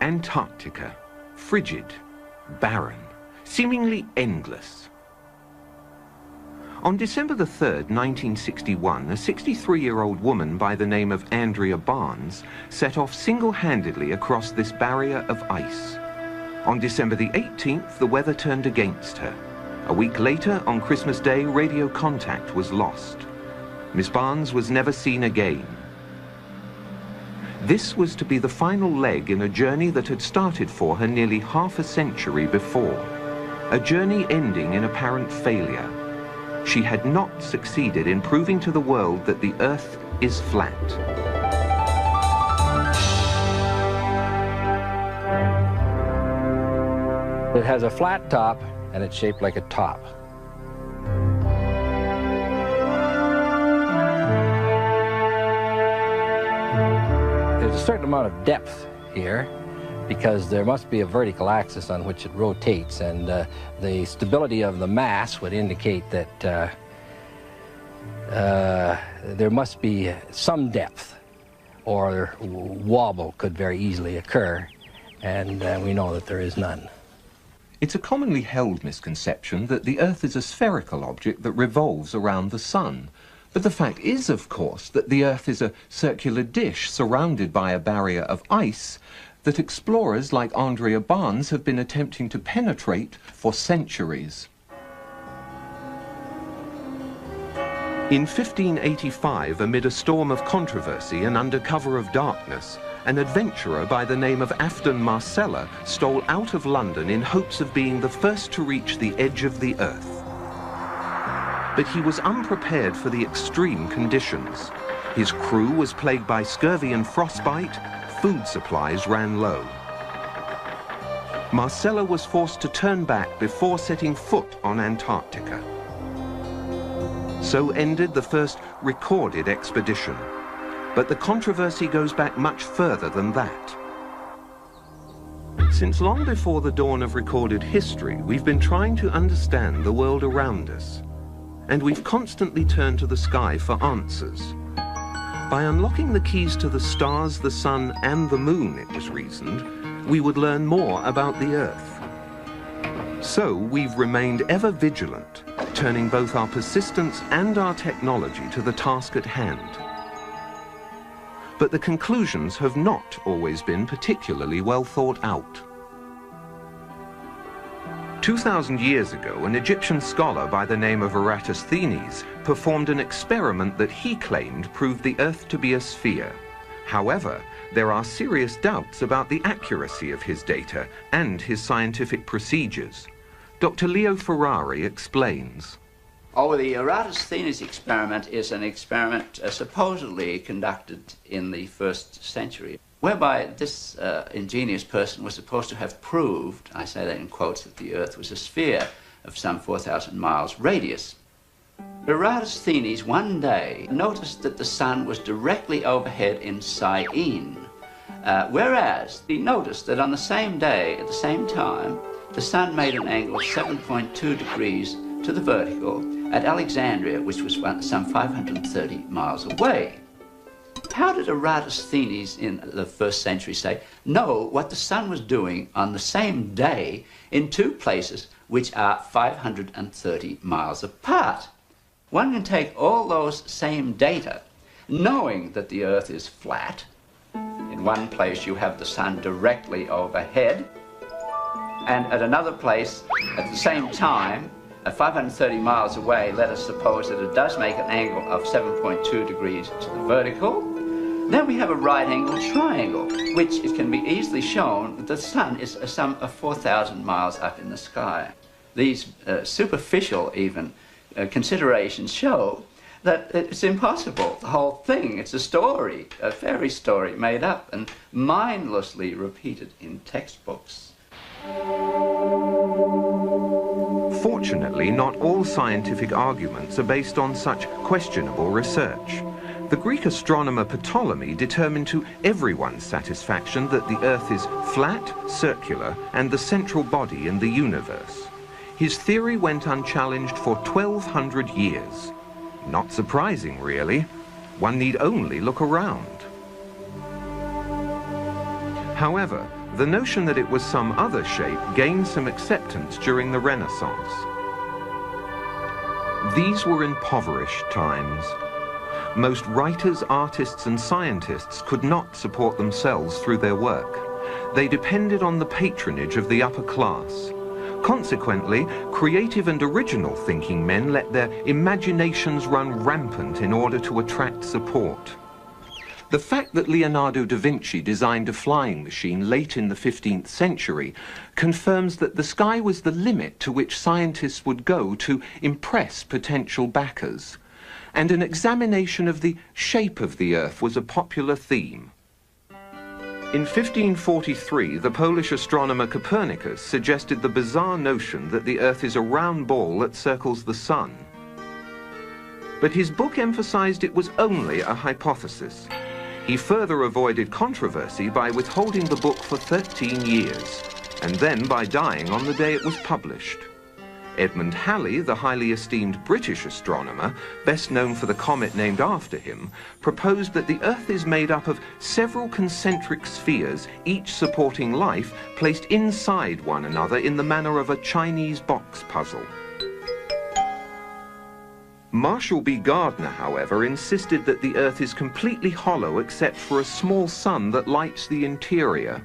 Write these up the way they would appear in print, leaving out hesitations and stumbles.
Antarctica, frigid, barren, seemingly endless. On December the 3rd, 1961, a 63-year-old woman by the name of Andrea Barnes set off single-handedly across this barrier of ice. On December the 18th, the weather turned against her. A week later, on Christmas Day, radio contact was lost. Miss Barnes was never seen again. This was to be the final leg in a journey that had started for her nearly half a century before. A journey ending in apparent failure. She had not succeeded in proving to the world that the Earth is flat. It has a flat top and it's shaped like a top. There's a certain amount of depth here because there must be a vertical axis on which it rotates, and the stability of the mass would indicate that there must be some depth, or wobble could very easily occur, and we know that there is none. It's a commonly held misconception that the Earth is a spherical object that revolves around the Sun. But the fact is, of course, that the Earth is a circular dish surrounded by a barrier of ice that explorers like Andrea Barnes have been attempting to penetrate for centuries. In 1585, amid a storm of controversy and under cover of darkness, an adventurer by the name of Afton Marcella stole out of London in hopes of being the first to reach the edge of the Earth. But he was unprepared for the extreme conditions. His crew was plagued by scurvy and frostbite. Food supplies ran low. Marcella was forced to turn back before setting foot on Antarctica. So ended the first recorded expedition. But the controversy goes back much further than that. Since long before the dawn of recorded history, we've been trying to understand the world around us. And we've constantly turned to the sky for answers. By unlocking the keys to the stars, the sun, and the moon, it was reasoned, we would learn more about the Earth. So we've remained ever vigilant, turning both our persistence and our technology to the task at hand. But the conclusions have not always been particularly well thought out. 2,000 years ago, an Egyptian scholar by the name of Eratosthenes performed an experiment that he claimed proved the Earth to be a sphere. However, there are serious doubts about the accuracy of his data and his scientific procedures. Dr. Leo Ferrari explains. Oh, the Eratosthenes experiment is an experiment supposedly conducted in the 1st century, whereby this ingenious person was supposed to have proved, I say that in quotes, that the Earth was a sphere of some 4,000 miles radius. Eratosthenes one day noticed that the sun was directly overhead in Syene, whereas he noticed that on the same day, at the same time, the sun made an angle of 7.2 degrees to the vertical at Alexandria, which was some 530 miles away. How did Eratosthenes in the 1st century know what the sun was doing on the same day in two places which are 530 miles apart? One can take all those same data, knowing that the Earth is flat. In one place you have the sun directly overhead, and at another place, at the same time, at 530 miles away, let us suppose that it does make an angle of 7.2 degrees to the vertical. Then we have a right-angled triangle, which it can be easily shown that the sun is some 4,000 miles up in the sky. These superficial, even, considerations show that it's impossible. The whole thing, it's a story, a fairy story made up and mindlessly repeated in textbooks. Fortunately, not all scientific arguments are based on such questionable research. The Greek astronomer Ptolemy determined to everyone's satisfaction that the Earth is flat, circular, and the central body in the universe. His theory went unchallenged for 1,200 years. Not surprising, really. One need only look around. However, the notion that it was some other shape gained some acceptance during the Renaissance. These were impoverished times. Most writers, artists, and scientists could not support themselves through their work. They depended on the patronage of the upper class. Consequently, creative and original thinking men let their imaginations run rampant in order to attract support. The fact that Leonardo da Vinci designed a flying machine late in the 15th century confirms that the sky was the limit to which scientists would go to impress potential backers. And an examination of the shape of the Earth was a popular theme. In 1543, the Polish astronomer Copernicus suggested the bizarre notion that the Earth is a round ball that circles the Sun. But his book emphasized it was only a hypothesis. He further avoided controversy by withholding the book for 13 years, and then by dying on the day it was published. Edmund Halley, the highly esteemed British astronomer, best known for the comet named after him, proposed that the Earth is made up of several concentric spheres, each supporting life, placed inside one another in the manner of a Chinese box puzzle. Marshall B. Gardner, however, insisted that the Earth is completely hollow except for a small sun that lights the interior.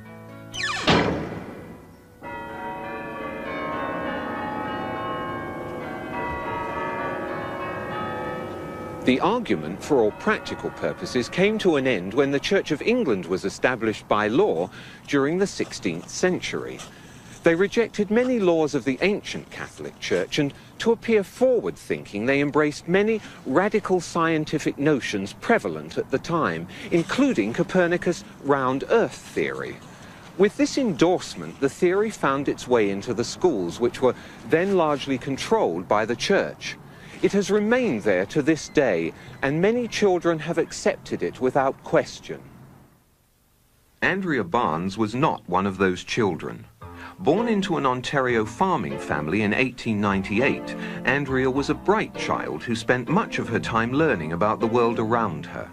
The argument, for all practical purposes, came to an end when the Church of England was established by law during the 16th century. They rejected many laws of the ancient Catholic Church, and to appear forward-thinking, they embraced many radical scientific notions prevalent at the time, including Copernicus' round Earth theory. With this endorsement, the theory found its way into the schools, which were then largely controlled by the Church. It has remained there to this day, and many children have accepted it without question. Andrea Barnes was not one of those children. Born into an Ontario farming family in 1898, Andrea was a bright child who spent much of her time learning about the world around her.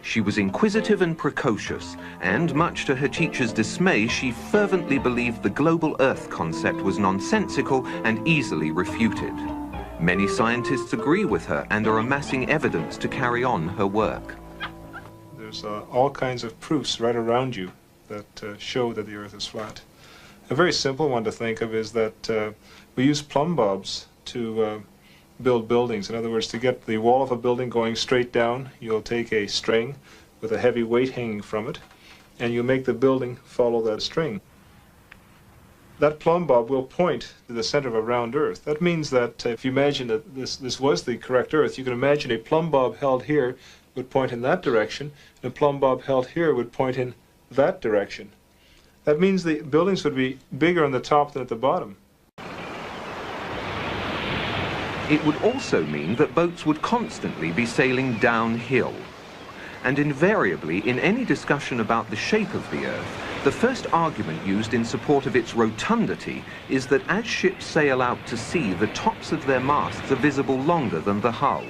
She was inquisitive and precocious, and much to her teacher's dismay, she fervently believed the global Earth concept was nonsensical and easily refuted. Many scientists agree with her and are amassing evidence to carry on her work. There's all kinds of proofs right around you that show that the Earth is flat. A very simple one to think of is that we use plumb bobs to build buildings. In other words, to get the wall of a building going straight down, you'll take a string with a heavy weight hanging from it, and you make the building follow that string. That plumb bob will point to the center of a round Earth. That means that if you imagine that this was the correct Earth, you can imagine a plumb bob held here would point in that direction, and a plumb bob held here would point in that direction. That means the buildings would be bigger on the top than at the bottom. It would also mean that boats would constantly be sailing downhill. And invariably, in any discussion about the shape of the Earth, the first argument used in support of its rotundity is that as ships sail out to sea, the tops of their masts are visible longer than the hull.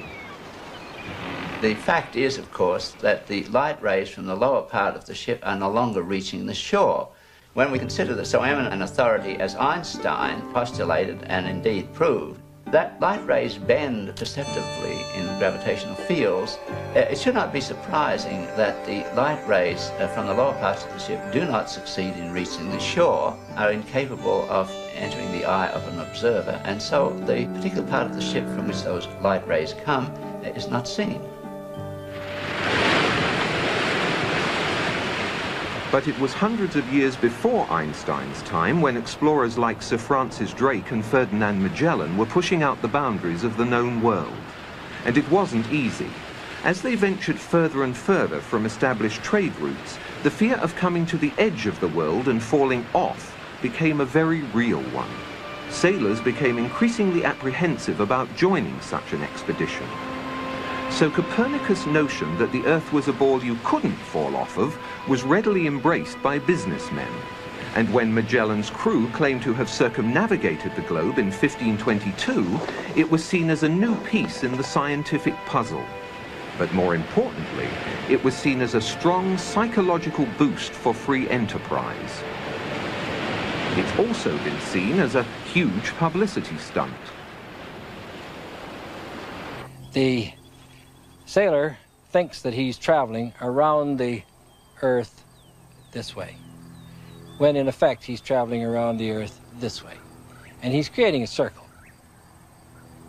The fact is, of course, that the light rays from the lower part of the ship are no longer reaching the shore. When we consider that so eminent an authority as Einstein postulated and indeed proved that light rays bend perceptibly in gravitational fields, it should not be surprising that the light rays from the lower parts of the ship do not succeed in reaching the shore, are incapable of entering the eye of an observer, and so the particular part of the ship from which those light rays come is not seen. But it was hundreds of years before Einstein's time when explorers like Sir Francis Drake and Ferdinand Magellan were pushing out the boundaries of the known world. And it wasn't easy. As they ventured further and further from established trade routes, the fear of coming to the edge of the world and falling off became a very real one. Sailors became increasingly apprehensive about joining such an expedition. So Copernicus' notion that the Earth was a ball you couldn't fall off of was readily embraced by businessmen. And when Magellan's crew claimed to have circumnavigated the globe in 1522, it was seen as a new piece in the scientific puzzle. But more importantly, it was seen as a strong psychological boost for free enterprise. It's also been seen as a huge publicity stunt. The sailor thinks that he's traveling around the Earth this way, when in effect he's traveling around the Earth this way. And he's creating a circle.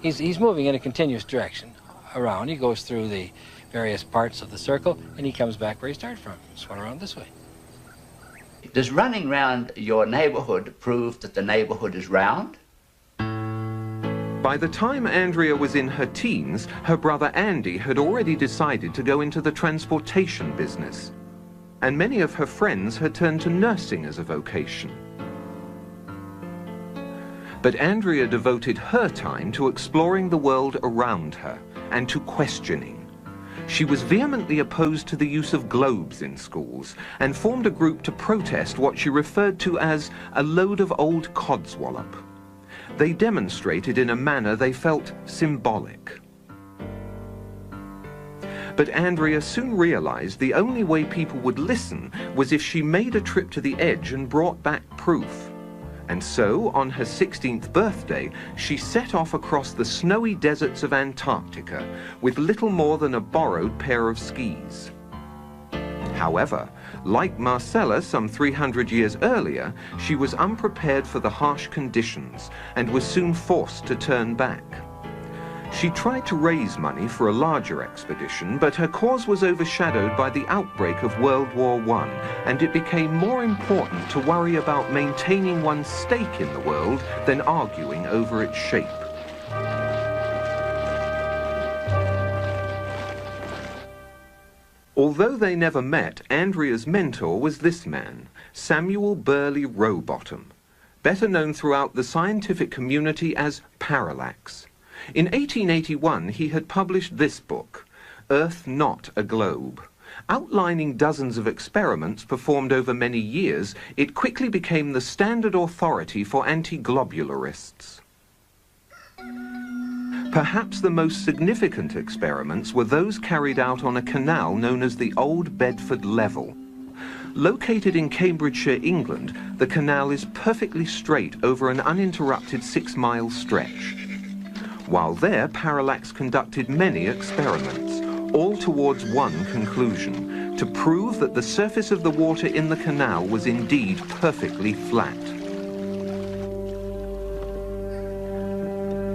He's moving in a continuous direction around. He goes through the various parts of the circle, and he comes back where he started from, swung around this way. Does running round your neighborhood prove that the neighborhood is round? By the time Andrea was in her teens, her brother Andy had already decided to go into the transportation business, and many of her friends had turned to nursing as a vocation. But Andrea devoted her time to exploring the world around her and to questioning. She was vehemently opposed to the use of globes in schools and formed a group to protest what she referred to as a load of old codswallop. They demonstrated in a manner they felt symbolic. But Andrea soon realized the only way people would listen was if she made a trip to the edge and brought back proof. And so, on her 16th birthday, she set off across the snowy deserts of Antarctica with little more than a borrowed pair of skis. However, like Marcella some 300 years earlier, she was unprepared for the harsh conditions and was soon forced to turn back. She tried to raise money for a larger expedition, but her cause was overshadowed by the outbreak of World War I, and it became more important to worry about maintaining one's stake in the world than arguing over its shape. Although they never met, Andrea's mentor was this man, Samuel Burley Rowbottom, better known throughout the scientific community as Parallax. In 1881, he had published this book, Earth Not a Globe. Outlining dozens of experiments performed over many years, it quickly became the standard authority for anti-globularists. Perhaps the most significant experiments were those carried out on a canal known as the Old Bedford Level. Located in Cambridgeshire, England, the canal is perfectly straight over an uninterrupted 6-mile stretch. While there, Parallax conducted many experiments, all towards one conclusion, to prove that the surface of the water in the canal was indeed perfectly flat.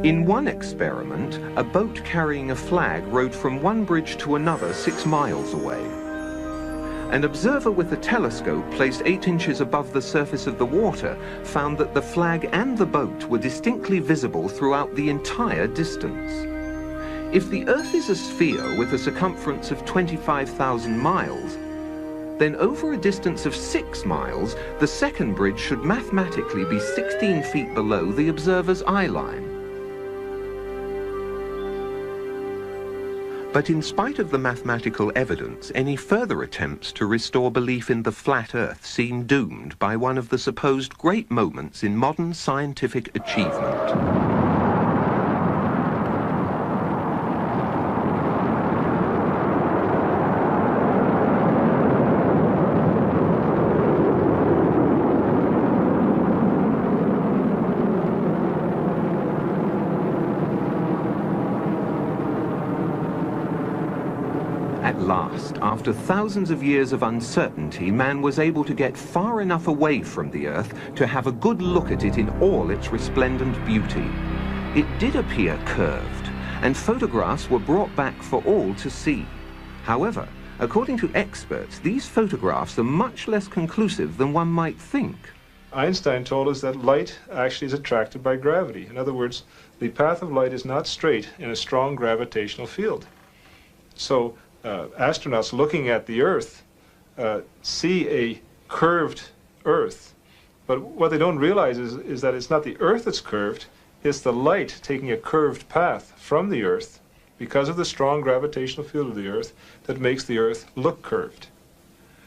In one experiment, a boat carrying a flag rowed from one bridge to another 6 miles away. An observer with a telescope placed 8 inches above the surface of the water found that the flag and the boat were distinctly visible throughout the entire distance. If the Earth is a sphere with a circumference of 25,000 miles, then over a distance of 6 miles, the second bridge should mathematically be 16 feet below the observer's eye line. But in spite of the mathematical evidence, any further attempts to restore belief in the flat Earth seem doomed by one of the supposed great moments in modern scientific achievement. At last, after thousands of years of uncertainty, man was able to get far enough away from the Earth to have a good look at it in all its resplendent beauty. It did appear curved, and photographs were brought back for all to see. However, according to experts, these photographs are much less conclusive than one might think. Einstein told us that light actually is attracted by gravity. In other words, the path of light is not straight in a strong gravitational field. So, astronauts looking at the Earth see a curved Earth, but what they don't realize is that it's not the Earth that's curved, it's the light taking a curved path from the Earth because of the strong gravitational field of the Earth that makes the Earth look curved.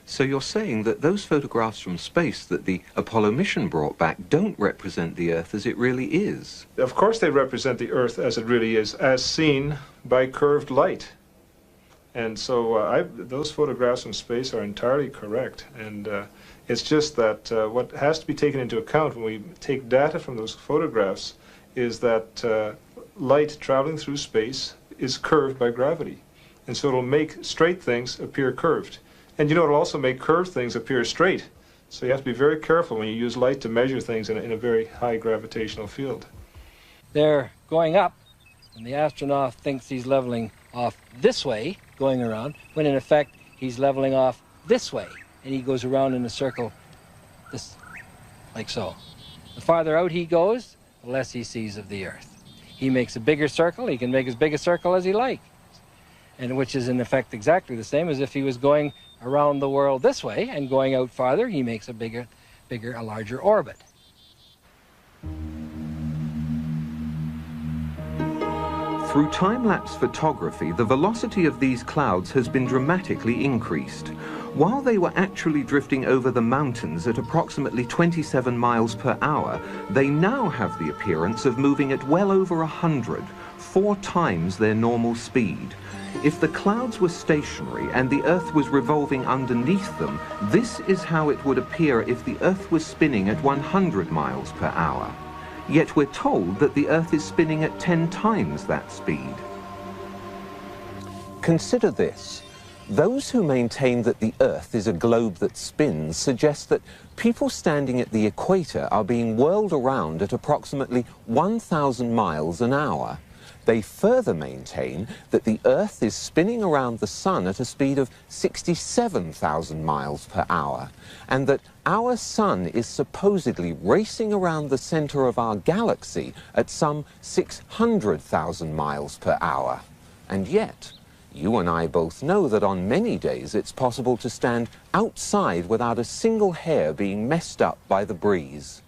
So you're saying that those photographs from space that the Apollo mission brought back don't represent the Earth as it really is? Of course they represent the Earth as it really is, as seen by curved light. And so those photographs from space are entirely correct. And it's just that what has to be taken into account when we take data from those photographs is that light traveling through space is curved by gravity. And so it'll make straight things appear curved. And you know, it'll also make curved things appear straight. So you have to be very careful when you use light to measure things in a very high gravitational field. They're going up, and the astronaut thinks he's leveling off this way, going around, when in effect he's leveling off this way, and he goes around in a circle, this, like so. The farther out he goes, the less he sees of the Earth. He makes a bigger circle, he can make as big a circle as he likes, and which is in effect exactly the same as if he was going around the world this way, and going out farther, he makes a larger orbit. Through time-lapse photography, the velocity of these clouds has been dramatically increased. While they were actually drifting over the mountains at approximately 27 miles per hour, they now have the appearance of moving at well over 100, 4 times their normal speed. If the clouds were stationary and the Earth was revolving underneath them, this is how it would appear if the Earth was spinning at 100 miles per hour. Yet we're told that the Earth is spinning at 10 times that speed. Consider this. Those who maintain that the Earth is a globe that spins suggest that people standing at the equator are being whirled around at approximately 1,000 miles an hour. They further maintain that the Earth is spinning around the Sun at a speed of 67,000 miles per hour, and that our Sun is supposedly racing around the center of our galaxy at some 600,000 miles per hour. And yet, you and I both know that on many days it's possible to stand outside without a single hair being messed up by the breeze.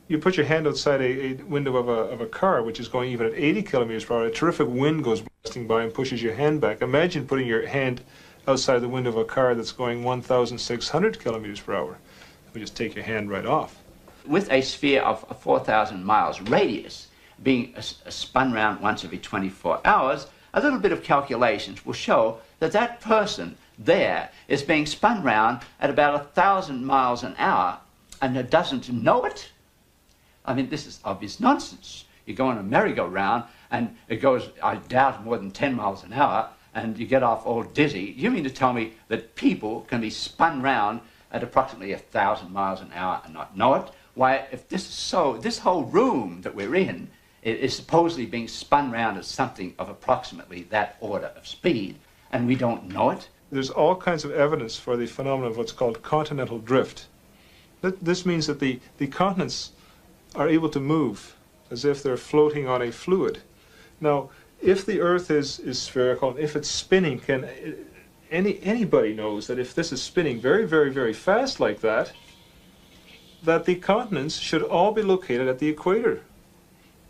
You put your hand outside a window of a car which is going even at 80 kilometers per hour, a terrific wind goes blasting by and pushes your hand back. Imagine putting your hand outside the window of a car that's going 1,600 kilometers per hour. We just take your hand right off. With a sphere of 4,000 miles radius being spun round once every 24 hours, a little bit of calculations will show that that person there is being spun round at about 1,000 miles an hour and it doesn't know it. I mean, this is obvious nonsense. You go on a merry-go-round and it goes, I doubt, more than 10 miles an hour and you get off all dizzy. You mean to tell me that people can be spun round at approximately 1,000 miles an hour and not know it? Why, if this is so, this whole room that we're in is supposedly being spun round at something of approximately that order of speed, and we don't know it. There's all kinds of evidence for the phenomenon of what's called continental drift. This means that the continents are able to move as if they're floating on a fluid. Now, if the Earth is spherical, if it's spinning, anybody knows that if this is spinning very, very, very fast like that the continents should all be located at the equator,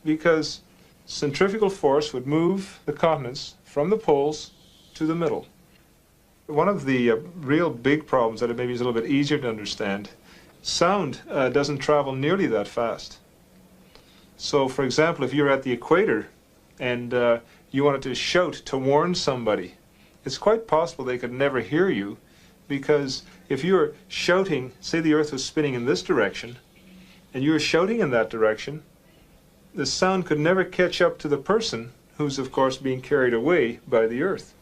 because centrifugal force would move the continents from the poles to the middle. One of the real big problems that maybe is a little bit easier to understand, sound doesn't travel nearly that fast. So, for example, if you're at the equator and you wanted to shout to warn somebody, it's quite possible they could never hear you, because if you're shouting, say the Earth was spinning in this direction, and you're shouting in that direction, the sound could never catch up to the person who's, of course, being carried away by the Earth.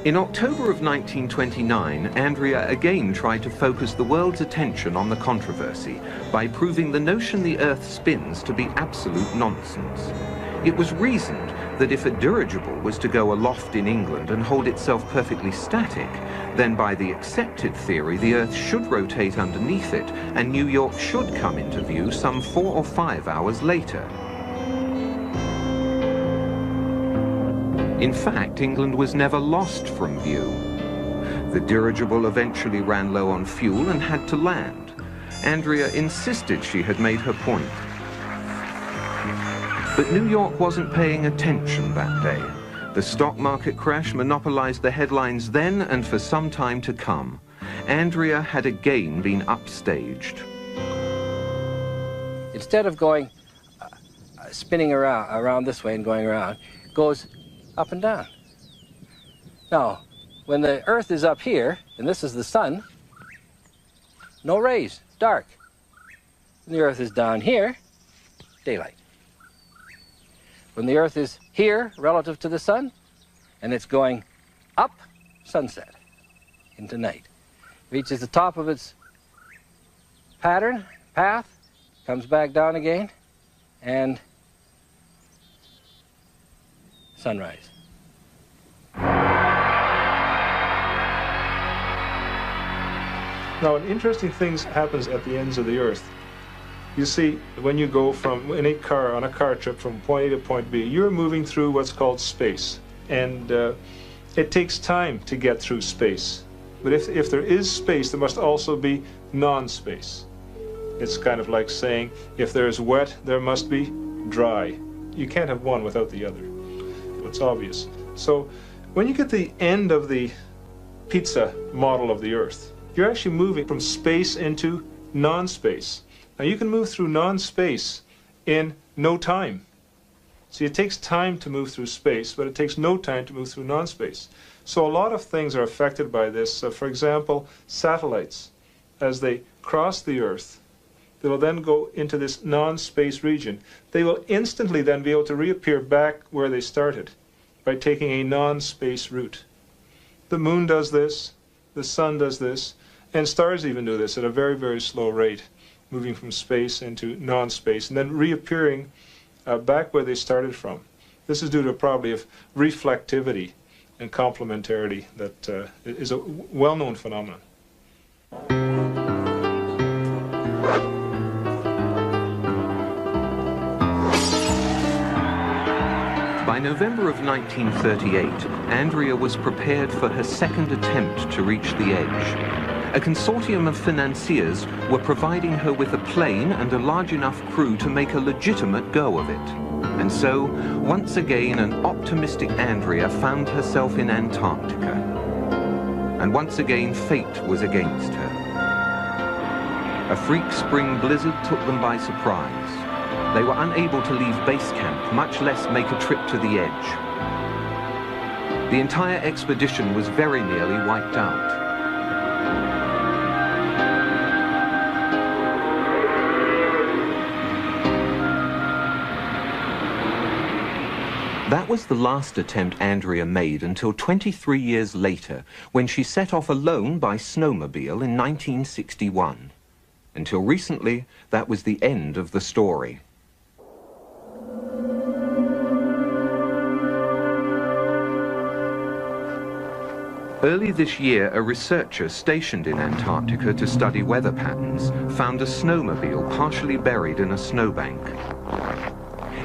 In October of 1929, Andrea again tried to focus the world's attention on the controversy by proving the notion the Earth spins to be absolute nonsense. It was reasoned that if a dirigible was to go aloft in England and hold itself perfectly static, then by the accepted theory the Earth should rotate underneath it and New York should come into view some 4 or 5 hours later. In fact, England was never lost from view. The dirigible eventually ran low on fuel and had to land. Andrea insisted she had made her point. But New York wasn't paying attention that day. The stock market crash monopolized the headlines then and for some time to come. Andrea had again been upstaged. Instead of going, spinning around this way and going around, goes up and down. Now, when the Earth is up here, and this is the sun, no rays, dark. When the Earth is down here, daylight. When the Earth is here relative to the sun, and it's going up, sunset, into night. Reaches the top of its path, comes back down again, and sunrise. Now, an interesting thing happens at the ends of the Earth. You see, when you go on a car trip from point A to point B, you're moving through what's called space. And it takes time to get through space. But if there is space, there must also be non-space. It's kind of like saying, if there is wet, there must be dry. You can't have one without the other. It's obvious. So when you get to the end of the pizza model of the Earth, you're actually moving from space into non-space. Now you can move through non-space in no time. See, it takes time to move through space, but it takes no time to move through non-space. So a lot of things are affected by this. For example, satellites, as they cross the Earth, they will then go into this non-space region. They will instantly then be able to reappear back where they started by taking a non-space route. The moon does this, the sun does this, and stars even do this at a very, very slow rate, moving from space into non-space and then reappearing back where they started from. This is due to probably of reflectivity and complementarity that is a well-known phenomenon. By November of 1938, Andrea was prepared for her second attempt to reach the edge. A consortium of financiers were providing her with a plane and a large enough crew to make a legitimate go of it. And so, once again, an optimistic Andrea found herself in Antarctica. And once again, fate was against her. A freak spring blizzard took them by surprise. They were unable to leave base camp, much less make a trip to the edge. The entire expedition was very nearly wiped out. That was the last attempt Andrea made until 23 years later, when she set off alone by snowmobile in 1961. Until recently, that was the end of the story. Early this year, a researcher stationed in Antarctica to study weather patterns found a snowmobile partially buried in a snowbank.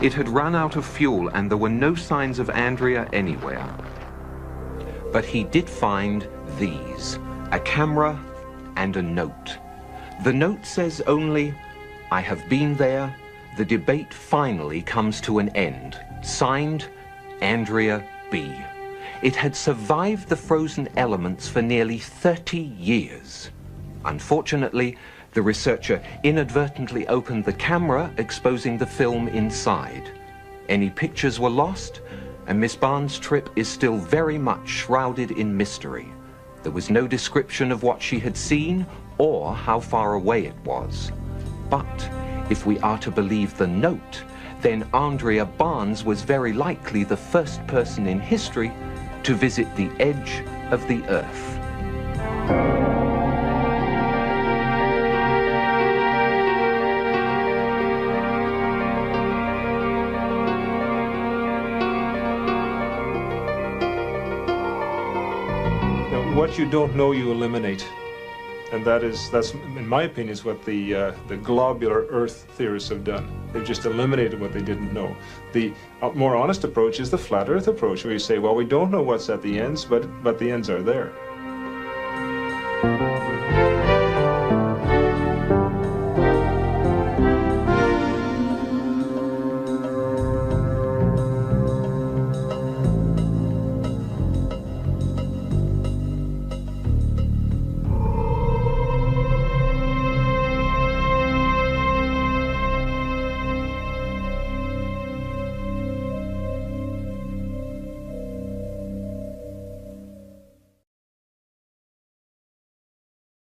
It had run out of fuel and there were no signs of Andrea anywhere. But he did find these, a camera and a note. The note says only, "I have been there. The debate finally comes to an end. Signed, Andrea B." It had survived the frozen elements for nearly 30 years. Unfortunately, the researcher inadvertently opened the camera, exposing the film inside. Any pictures were lost, and Miss Barnes' trip is still very much shrouded in mystery. There was no description of what she had seen or how far away it was. But if we are to believe the note, then Andrea Barnes was very likely the first person in history to visit the edge of the Earth. What you don't know, you eliminate. And that's in my opinion, is what the globular Earth theorists have done. They've just eliminated what they didn't know. The more honest approach is the flat Earth approach, where you say, well, we don't know what's at the ends, but the ends are there.